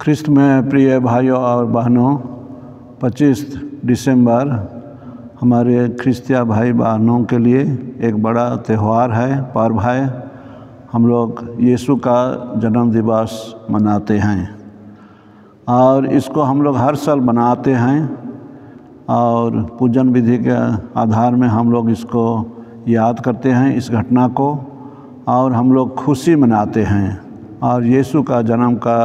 ख्रिस्त में प्रिय भाइयों और बहनों, 25 दिसंबर हमारे ख्रिस्तिया भाई बहनों के लिए एक बड़ा त्यौहार है, पर्व है। हम लोग यीशु का जन्म दिवस मनाते हैं और इसको हम लोग हर साल मनाते हैं और पूजन विधि के आधार में हम लोग इसको याद करते हैं, इस घटना को, और हम लोग खुशी मनाते हैं। और यीशु का जन्म का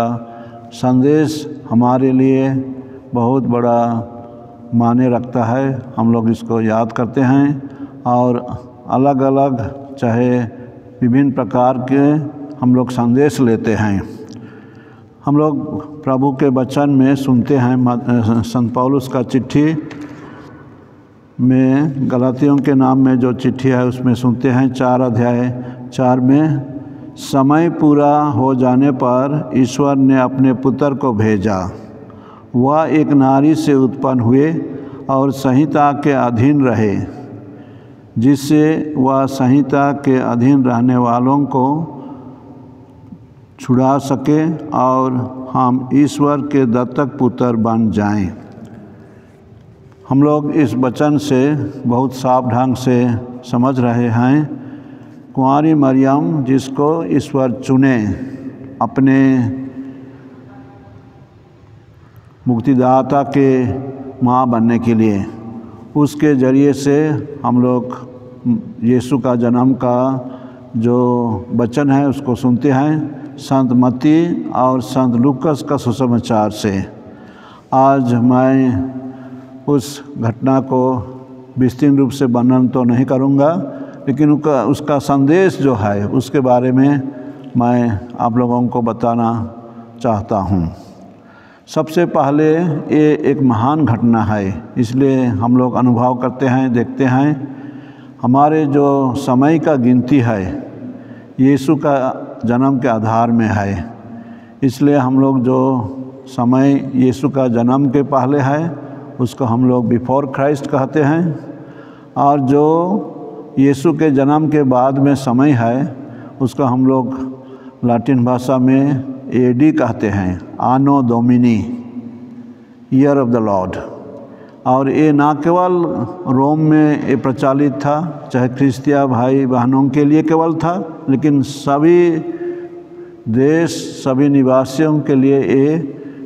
संदेश हमारे लिए बहुत बड़ा मायने रखता है। हम लोग इसको याद करते हैं और अलग अलग चाहे विभिन्न प्रकार के हम लोग संदेश लेते हैं। हम लोग प्रभु के वचन में सुनते हैं, संत पौलुस का चिट्ठी में, गलातियों के नाम में जो चिट्ठी है उसमें सुनते हैं 4 अध्याय 4 में, समय पूरा हो जाने पर ईश्वर ने अपने पुत्र को भेजा। वह एक नारी से उत्पन्न हुए और संहिता के अधीन रहे, जिससे वह संहिता के अधीन रहने वालों को छुड़ा सके और हम ईश्वर के दत्तक पुत्र बन जाएं। हम लोग इस वचन से बहुत साफ ढंग से समझ रहे हैं, कुंवारी मरियम जिसको ईश्वर चुने अपने मुक्तिदाता के माँ बनने के लिए, उसके ज़रिए से हम लोग यीशु का जन्म का जो वचन है उसको सुनते हैं संत मत्ती और संत लूकस का सुसमाचार से। आज मैं उस घटना को विस्तृत रूप से वर्णन तो नहीं करूँगा, लेकिन उसका संदेश जो है उसके बारे में मैं आप लोगों को बताना चाहता हूँ। सबसे पहले ये एक महान घटना है, इसलिए हम लोग अनुभव करते हैं, देखते हैं। हमारे जो समय का गिनती है यीशु का जन्म के आधार में है, इसलिए हम लोग जो समय यीशु का जन्म के पहले है उसको हम लोग बिफोर क्राइस्ट कहते हैं, और जो यीशु के जन्म के बाद में समय है उसको हम लोग लैटिन भाषा में एडी कहते हैं, आनो Duminy, year of the Lord. और ये ना केवल रोम में ये प्रचलित था, चाहे ख्रिस्तिया भाई बहनों के लिए केवल था, लेकिन सभी देश, सभी निवासियों के लिए ये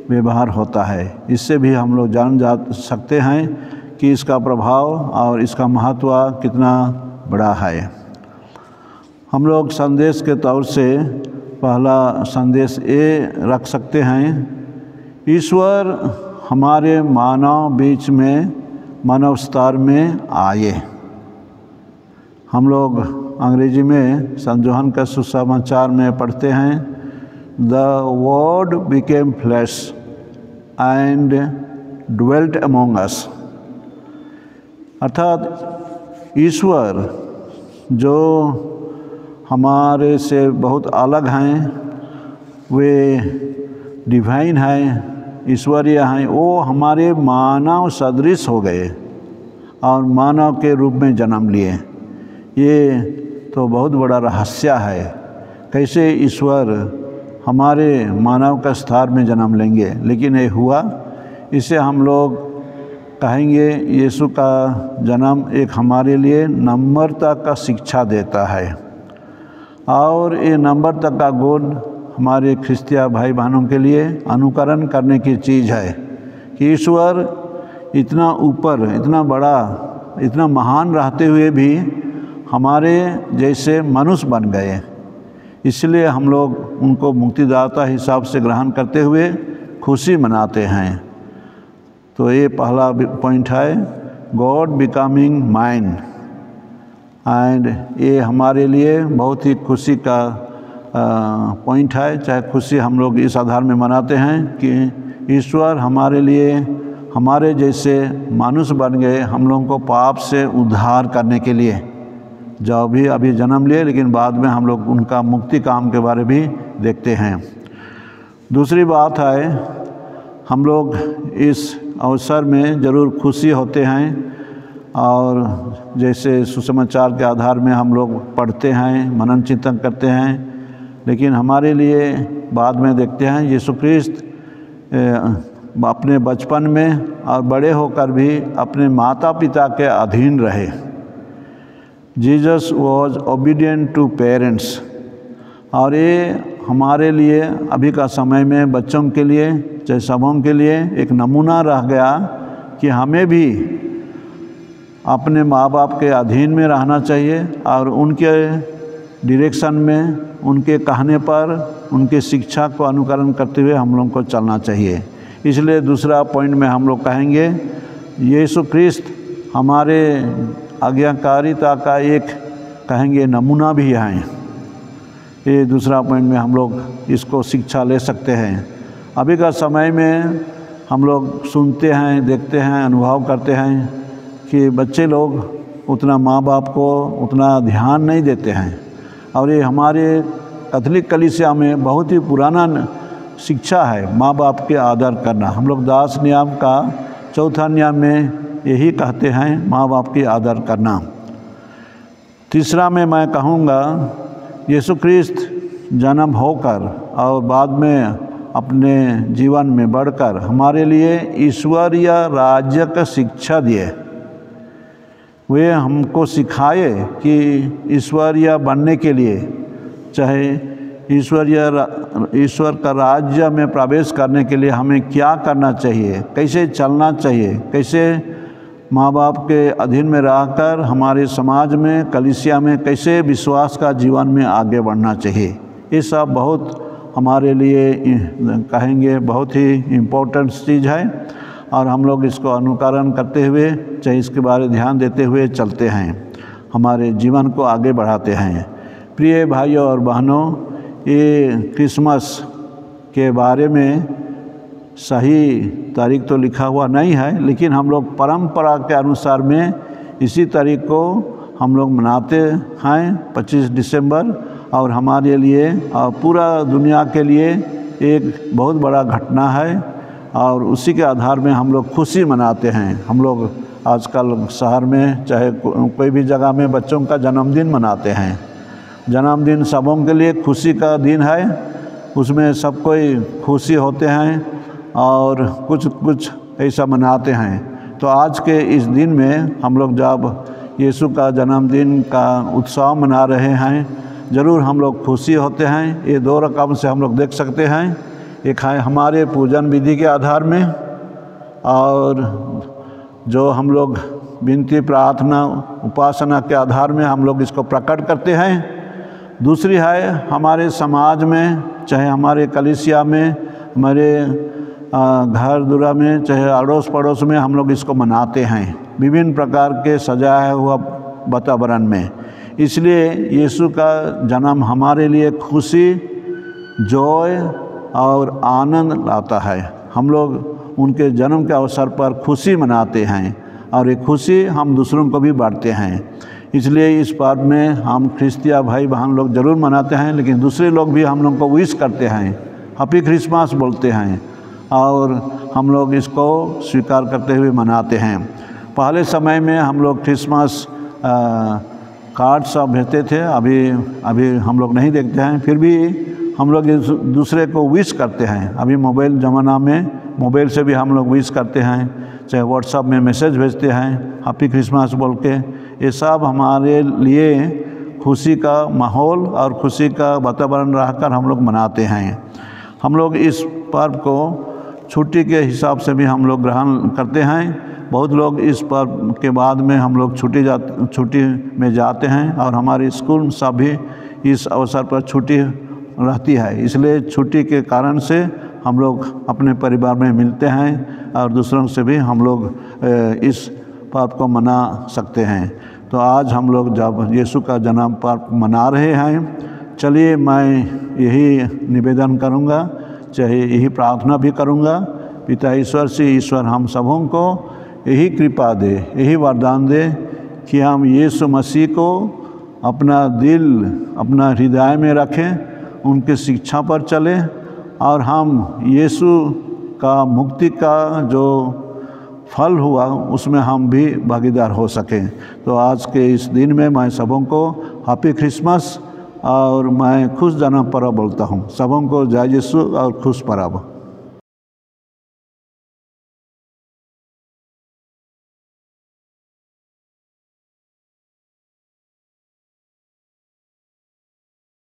व्यवहार होता है। इससे भी हम लोग जान जा सकते हैं कि इसका प्रभाव और इसका महत्व कितना बड़ा है। हम लोग संदेश के तौर से पहला संदेश ये रख सकते हैं, ईश्वर हमारे मानव बीच में, मानव स्तर में आए। हम लोग अंग्रेजी में संत यूहन्ना का सुसमाचार में पढ़ते हैं, the word became flesh and dwelt among us. अर्थात ईश्वर जो हमारे से बहुत अलग हैं, वे डिवाइन हैं, ईश्वरीय हैं, वो हमारे मानव सदृश हो गए और मानव के रूप में जन्म लिए। ये तो बहुत बड़ा रहस्य है, कैसे ईश्वर हमारे मानव का स्तर में जन्म लेंगे, लेकिन ये हुआ। इसे हम लोग कहेंगे यीशु का जन्म एक हमारे लिए नम्रता का शिक्षा देता है, और ये नम्रता का गुण हमारे ख्रिस्तिया भाई बहनों के लिए अनुकरण करने की चीज़ है कि ईश्वर इतना ऊपर, इतना बड़ा, इतना महान रहते हुए भी हमारे जैसे मनुष्य बन गए। इसलिए हम लोग उनको मुक्तिदाता हिसाब से ग्रहण करते हुए खुशी मनाते हैं। तो ये पहला पॉइंट है, गॉड बिकमिंग मैन, एंड ये हमारे लिए बहुत ही खुशी का पॉइंट है। चाहे खुशी हम लोग इस आधार में मनाते हैं कि ईश्वर हमारे लिए, हमारे जैसे मनुष्य बन गए, हम लोगों को पाप से उद्धार करने के लिए, जो भी अभी जन्म लिए, लेकिन बाद में हम लोग उनका मुक्ति काम के बारे भी देखते हैं। दूसरी बात है, हम लोग इस अवसर में ज़रूर खुशी होते हैं, और जैसे सुसमाचार के आधार में हम लोग पढ़ते हैं, मनन चिंतन करते हैं, लेकिन हमारे लिए बाद में देखते हैं यीशु ख्रिस्त अपने बचपन में और बड़े होकर भी अपने माता पिता के अधीन रहे। Jesus was obedient to parents. और ये हमारे लिए अभी का समय में बच्चों के लिए चाहे सबों के लिए एक नमूना रह गया कि हमें भी अपने माँ बाप के अधीन में रहना चाहिए और उनके डायरेक्शन में, उनके कहने पर, उनके शिक्षा को अनुकरण करते हुए हम लोग को चलना चाहिए। इसलिए दूसरा पॉइंट में हम लोग कहेंगे यीशु ख्रिस्त हमारे आज्ञाकारिता का एक कहेंगे नमूना भी है। ये दूसरा पॉइंट में हम लोग इसको शिक्षा ले सकते हैं। अभी का समय में हम लोग सुनते हैं, देखते हैं, अनुभव करते हैं कि बच्चे लोग उतना माँ बाप को उतना ध्यान नहीं देते हैं। और ये हमारे कैथोलिक कलीसिया में बहुत ही पुराना शिक्षा है माँ बाप के आदर करना। हम लोग दास नियम का चौथा नियम में यही कहते हैं, माँ बाप की आदर करना। तीसरा में मैं कहूँगा यीशु ख्रिस्त जन्म होकर और बाद में अपने जीवन में बढ़कर हमारे लिए ईश्वरीय राज्य का शिक्षा दिए। वे हमको सिखाए कि ईश्वरीय बनने के लिए, चाहे ईश्वर का राज्य में प्रवेश करने के लिए हमें क्या करना चाहिए, कैसे चलना चाहिए, कैसे माँ बाप के अधीन में रहकर हमारे समाज में, कलीसिया में कैसे विश्वास का जीवन में आगे बढ़ना चाहिए। ये सब बहुत हमारे लिए कहेंगे बहुत ही इम्पोर्टेंट चीज़ है और हम लोग इसको अनुकरण करते हुए, चाहे इसके बारे ध्यान देते हुए चलते हैं, हमारे जीवन को आगे बढ़ाते हैं। प्रिय भाइयों और बहनों, ये क्रिसमस के बारे में सही तारीख तो लिखा हुआ नहीं है, लेकिन हम लोग परंपरा के अनुसार में इसी तारीख को हम लोग मनाते हैं 25 दिसंबर। और हमारे लिए और पूरा दुनिया के लिए एक बहुत बड़ा घटना है और उसी के आधार में हम लोग खुशी मनाते हैं। हम लोग आजकल शहर में चाहे कोई भी जगह में बच्चों का जन्मदिन मनाते हैं। जन्मदिन सबों के लिए खुशी का दिन है, उसमें सब कोई खुशी होते हैं और कुछ ऐसा मनाते हैं। तो आज के इस दिन में हम लोग जब यीशु का जन्मदिन का उत्सव मना रहे हैं, ज़रूर हम लोग खुशी होते हैं। ये दो रकम से हम लोग देख सकते हैं, एक है हमारे पूजन विधि के आधार में और जो हम लोग विनती, प्रार्थना, उपासना के आधार में हम लोग इसको प्रकट करते हैं। दूसरी है हमारे समाज में, चाहे हमारे कलीसिया में, हमारे घर दुरा में, चाहे अड़ोस पड़ोस में हम लोग इसको मनाते हैं विभिन्न प्रकार के सजाया हुआ वातावरण में। इसलिए यीशु का जन्म हमारे लिए खुशी, जॉय और आनंद लाता है। हम लोग उनके जन्म के अवसर पर खुशी मनाते हैं और ये खुशी हम दूसरों को भी बांटते हैं। इसलिए इस पर्व में हम ख्रिस्तिया भाई बहन लोग ज़रूर मनाते हैं, लेकिन दूसरे लोग भी हम लोग को विश करते हैं, हैप्पी क्रिसमस बोलते हैं और हम लोग इसको स्वीकार करते हुए मनाते हैं। पहले समय में हम लोग क्रिसमस कार्ड सब भेजते थे, अभी हम लोग नहीं देखते हैं, फिर भी हम लोग दूसरे को विश करते हैं। अभी मोबाइल ज़माना में मोबाइल से भी हम लोग विश करते हैं, चाहे व्हाट्सएप में मैसेज भेजते हैं हैप्पी क्रिसमस बोल के। ये सब हमारे लिए खुशी का माहौल और खुशी का वातावरण रहकर हम लोग मनाते हैं। हम लोग इस पर्व को छुट्टी के हिसाब से भी हम लोग ग्रहण करते हैं। बहुत लोग इस पर्व के बाद में हम लोग छुट्टी में जाते हैं और हमारे स्कूल सब भी इस अवसर पर छुट्टी रहती है। इसलिए छुट्टी के कारण से हम लोग अपने परिवार में मिलते हैं और दूसरों से भी हम लोग इस पर्व को मना सकते हैं। तो आज हम लोग जब यीशु का जन्म पर्व मना रहे हैं, चलिए मैं यही निवेदन करूँगा, चाहे यही प्रार्थना भी करूँगा, पिता ईश्वर से ईश्वर हम सबों को यही कृपा दे, यही वरदान दे कि हम यीशु मसीह को अपना दिल, अपना हृदय में रखें, उनके शिक्षा पर चलें और हम यीशु का मुक्ति का जो फल हुआ उसमें हम भी भागीदार हो सकें। तो आज के इस दिन में मैं सबों को हैप्पी क्रिसमस और मैं खुश जन्म पर्व बोलता हूँ। सबों को जय यीशु और खुश पर्व।